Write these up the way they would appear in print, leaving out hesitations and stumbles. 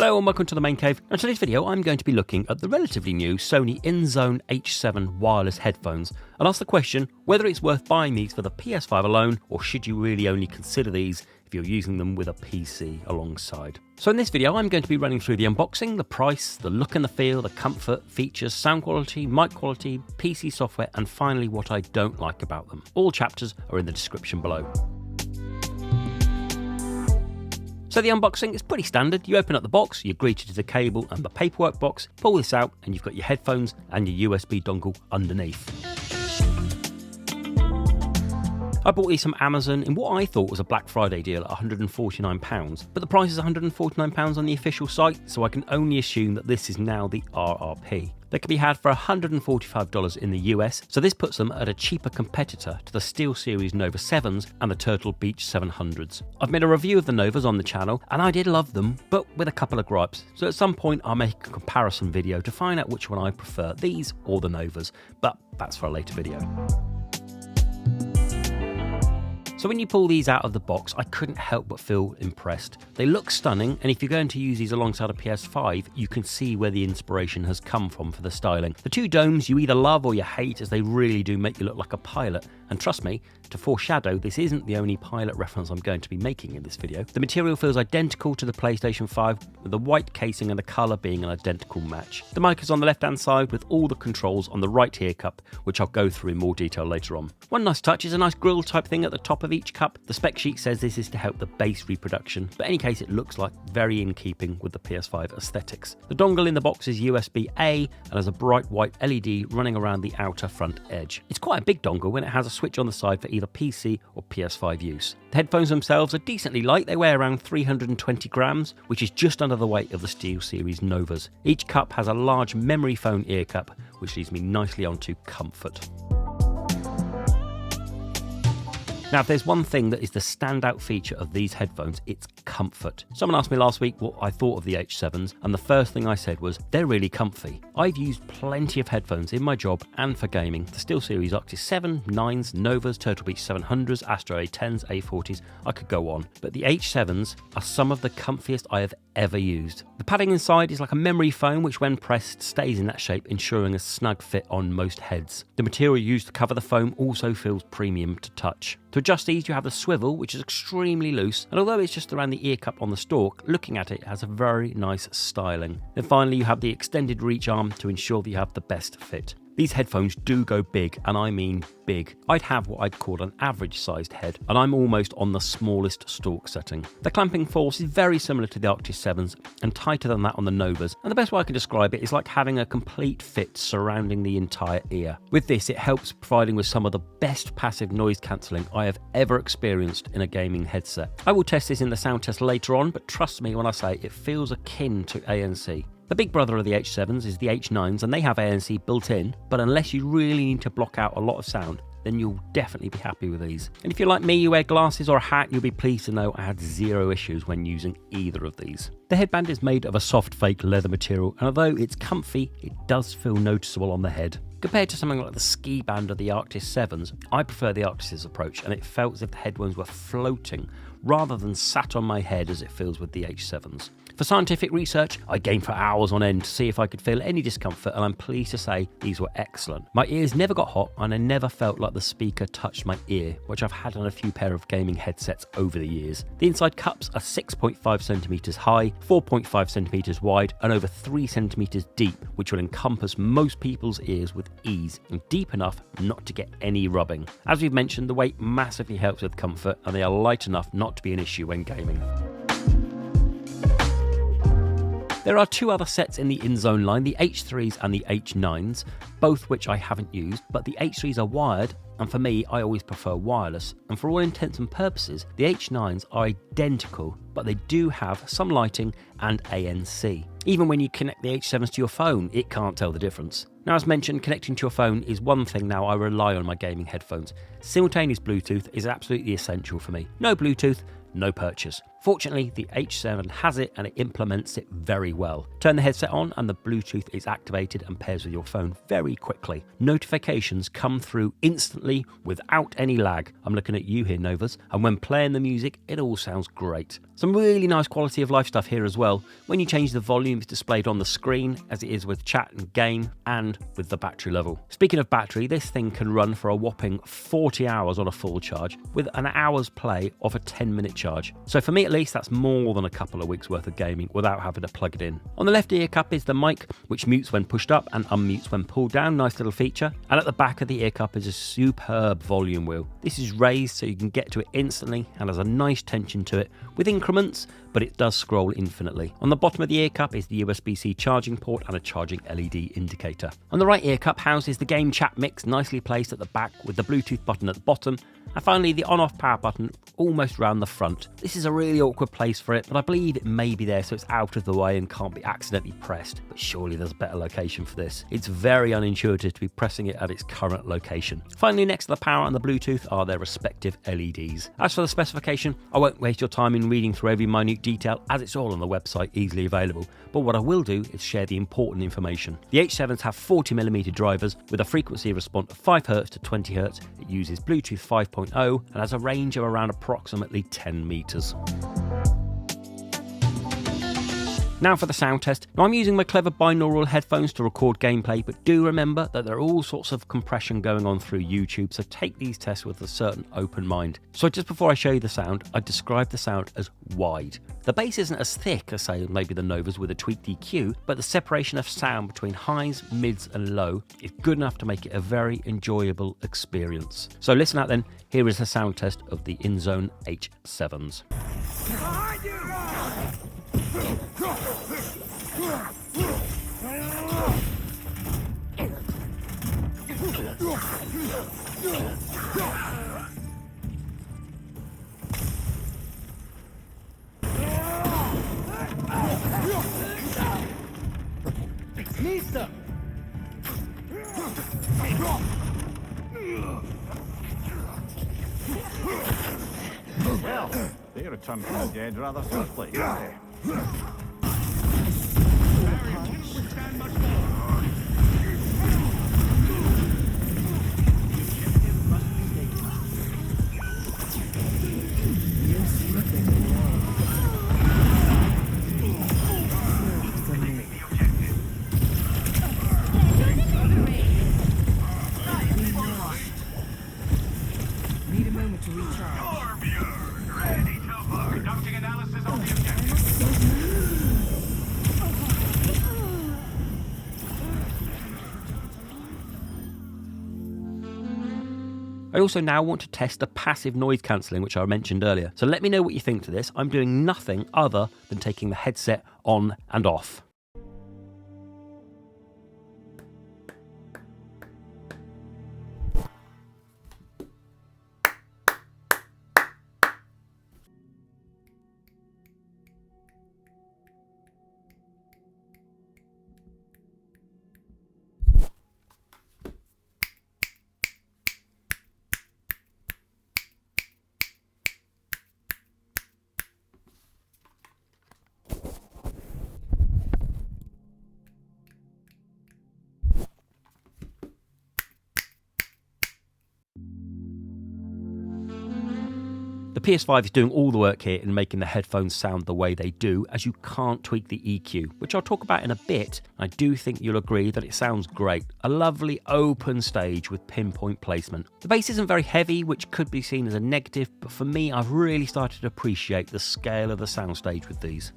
Hello and welcome to the Main Cave. In today's video I'm going to be looking at the relatively new Sony Inzone H7 wireless headphones and ask the question whether it's worth buying these for the PS5 alone or should you really only consider these if you're using them with a PC alongside. So in this video I'm going to be running through the unboxing, the price, the look and the feel, the comfort, features, sound quality, mic quality, PC software and finally what I don't like about them. All chapters are in the description below. So the unboxing is pretty standard. You open up the box, you're greeted to the cable and the paperwork box, pull this out and you've got your headphones and your USB dongle underneath. I bought these from Amazon in what I thought was a Black Friday deal at £149, but the price is £149 on the official site, so I can only assume that this is now the RRP. They can be had for $145 in the US, so this puts them at a cheaper competitor to the SteelSeries Nova 7s and the Turtle Beach 700s. I've made a review of the Novas on the channel, and I did love them, but with a couple of gripes. So at some point I'll make a comparison video to find out which one I prefer, these or the Novas, but that's for a later video. So when you pull these out of the box, I couldn't help but feel impressed. They look stunning, and if you're going to use these alongside a PS5, you can see where the inspiration has come from for the styling. The two domes you either love or you hate, as they really do make you look like a pilot. And trust me, to foreshadow, this isn't the only pilot reference I'm going to be making in this video. The material feels identical to the PlayStation 5, with the white casing and the colour being an identical match. The mic is on the left-hand side with all the controls on the right ear cup, which I'll go through in more detail later on. One nice touch is a nice grill type thing at the top of each cup. The spec sheet says this is to help the bass reproduction, but in any case it looks like very in keeping with the PS5 aesthetics. The dongle in the box is USB-A and has a bright white LED running around the outer front edge. It's quite a big dongle when it has a switch on the side for either PC or PS5 use. The headphones themselves are decently light. They weigh around 320 grams, which is just under the weight of the SteelSeries Novas. Each cup has a large memory foam ear cup, which leads me nicely onto comfort. Now, if there's one thing that is the standout feature of these headphones, it's comfort. Someone asked me last week what I thought of the H7s, and the first thing I said was, they're really comfy. I've used plenty of headphones in my job and for gaming. The SteelSeries Arctis 7, 9s, Novas, Turtle Beach 700s, Astro A10s, A40s, I could go on. But the H7s are some of the comfiest I have ever used. The padding inside is like a memory foam, which when pressed stays in that shape, ensuring a snug fit on most heads. The material used to cover the foam also feels premium to touch. To adjust these, you have the swivel, which is extremely loose, and although it's just around the ear cup on the stalk, looking at it has a very nice styling. Then finally you have the extended reach arm to ensure that you have the best fit. These headphones do go big, and I mean big. I'd have what I'd call an average sized head, and I'm almost on the smallest stalk setting. The clamping force is very similar to the Arctis 7s and tighter than that on the Novas, and the best way I can describe it is like having a complete fit surrounding the entire ear. With this, it helps providing with some of the best passive noise cancelling I have ever experienced in a gaming headset. I will test this in the sound test later on, but trust me when I say it feels akin to ANC. The big brother of the H7s is the H9s, and they have ANC built in, but unless you really need to block out a lot of sound, then you'll definitely be happy with these. And if you're like me, you wear glasses or a hat, you'll be pleased to know I had zero issues when using either of these. The headband is made of a soft fake leather material, and although it's comfy, it does feel noticeable on the head. Compared to something like the ski band of the Arctis 7s, I prefer the Arctis' approach, and it felt as if the headphones were floating rather than sat on my head as it feels with the H7s. For scientific research, I gamed for hours on end to see if I could feel any discomfort, and I'm pleased to say these were excellent. My ears never got hot, and I never felt like the speaker touched my ear, which I've had on a few pair of gaming headsets over the years. The inside cups are 6.5 centimeters high, 4.5 centimeters wide, and over 3 centimeters deep, which will encompass most people's ears with ease, and deep enough not to get any rubbing. As we've mentioned, the weight massively helps with comfort, and they are light enough not to be an issue when gaming. There are two other sets in the Inzone line, the H3s and the H9s, both which I haven't used, but the H3s are wired, and for me, I always prefer wireless, and for all intents and purposes, the H9s are identical, but they do have some lighting and ANC. Even when you connect the H7s to your phone, it can't tell the difference. Now, as mentioned, connecting to your phone is one thing now I rely on my gaming headphones. Simultaneous Bluetooth is absolutely essential for me. No Bluetooth, no purchase. Fortunately, the H7 has it and it implements it very well. Turn the headset on and the Bluetooth is activated and pairs with your phone very quickly. Notifications come through instantly without any lag. I'm looking at you here, Novas, and when playing the music, it all sounds great. Some really nice quality of life stuff here as well. When you change the volume, it's displayed on the screen as it is with chat and game and with the battery level. Speaking of battery, this thing can run for a whopping 40 hours on a full charge with an hour's play of a 10-minute charge. So for me at least, that's more than a couple of weeks worth of gaming without having to plug it in. On the left ear cup is the mic, which mutes when pushed up and unmutes when pulled down. Nice little feature. And at the back of the ear cup is a superb volume wheel. This is raised so you can get to it instantly and has a nice tension to it with increments, but it does scroll infinitely. On the bottom of the ear cup is the USB-C charging port and a charging LED indicator. On the right ear cup houses the game chat mix, nicely placed at the back with the Bluetooth button at the bottom. And finally, the on-off power button almost round the front. This is a really awkward place for it, but I believe it may be there so it's out of the way and can't be accidentally pressed. But surely there's a better location for this. It's very unintuitive to be pressing it at its current location. Finally, next to the power and the Bluetooth are their respective LEDs. As for the specification, I won't waste your time in reading through every minute detail as it's all on the website, easily available. But what I will do is share the important information. The H7s have 40mm drivers with a frequency response of 5Hz to 20Hz. It uses Bluetooth 5.0 and has a range of around approximately 10 meters. Now for the sound test. Now I'm using my clever binaural headphones to record gameplay, but do remember that there are all sorts of compression going on through YouTube, so take these tests with a certain open mind. So just before I show you the sound, I describe the sound as wide. The bass isn't as thick as, say, maybe the Novas with a tweaked EQ, but the separation of sound between highs, mids and low is good enough to make it a very enjoyable experience. So listen out then, here is the sound test of the Inzone H7s. Lista! Well, they returned from the dead rather swiftly. Need a moment to recharge. Ready to work. Conducting analysis on the objective. I also now want to test the passive noise cancelling, which I mentioned earlier. So let me know what you think to this. I'm doing nothing other than taking the headset on and off. The PS5 is doing all the work here in making the headphones sound the way they do, as you can't tweak the EQ, which I'll talk about in a bit. I do think you'll agree that it sounds great. A lovely open stage with pinpoint placement. The bass isn't very heavy, which could be seen as a negative, but for me, I've really started to appreciate the scale of the soundstage with these.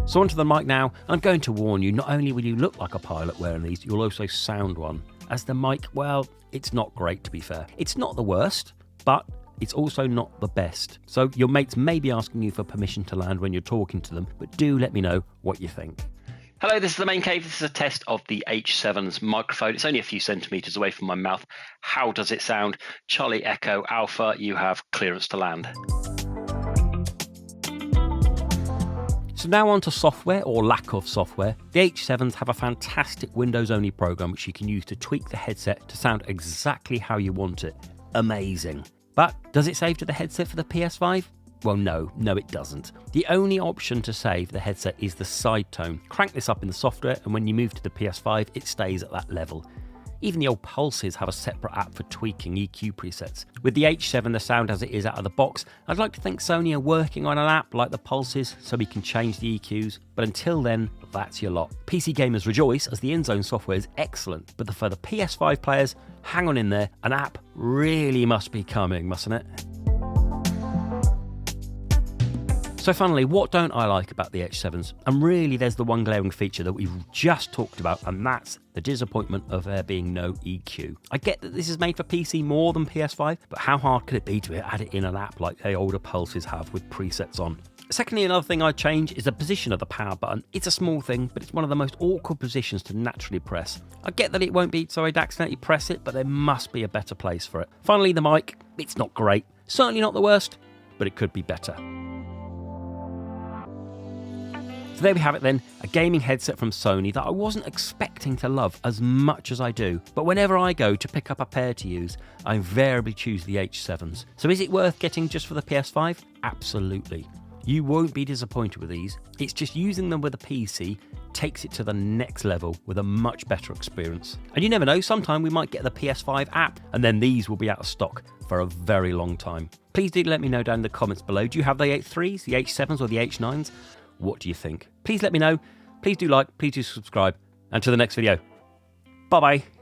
So onto the mic now, and I'm going to warn you, not only will you look like a pilot wearing these, you'll also sound one. As the mic, well, it's not great to be fair. It's not the worst, but it's also not the best. So your mates may be asking you for permission to land when you're talking to them, but do let me know what you think. Hello, this is the Main Cave. This is a test of the H7's microphone. It's only a few centimetres away from my mouth. How does it sound? Charlie Echo Alpha, you have clearance to land. So now on to software, or lack of software. The H7s have a fantastic Windows-only program which you can use to tweak the headset to sound exactly how you want it. Amazing. But does it save to the headset for the PS5? Well, no it doesn't. The only option to save the headset is the side tone. Crank this up in the software, and when you move to the PS5, it stays at that level. Even the old Pulses have a separate app for tweaking EQ presets. With the H7, the sound as it is out of the box, I'd like to think Sony are working on an app like the Pulses so we can change the EQs, but until then, that's your lot. PC gamers rejoice as the Inzone software is excellent, but for the PS5 players, hang on in there, an app really must be coming, mustn't it? So finally, what don't I like about the H7s? And really there's the one glaring feature that we've just talked about, and that's the disappointment of there being no EQ. I get that this is made for PC more than PS5, but how hard could it be to add it in an app like the older Pulses have with presets on? Secondly, another thing I'd change is the position of the power button. It's a small thing, but it's one of the most awkward positions to naturally press. I get that it won't be so I'd accidentally press it, but there must be a better place for it. Finally, the mic. It's not great. Certainly not the worst, but it could be better. So there we have it then, a gaming headset from Sony that I wasn't expecting to love as much as I do. But whenever I go to pick up a pair to use, I invariably choose the H7s. So is it worth getting just for the PS5? Absolutely. You won't be disappointed with these. It's just using them with a PC takes it to the next level with a much better experience. And you never know, sometime we might get the PS5 app and then these will be out of stock for a very long time. Please do let me know down in the comments below. Do you have the H3s, the H7s or the H9s? What do you think? Please let me know. Please do like, please do subscribe. And to the next video. Bye-bye.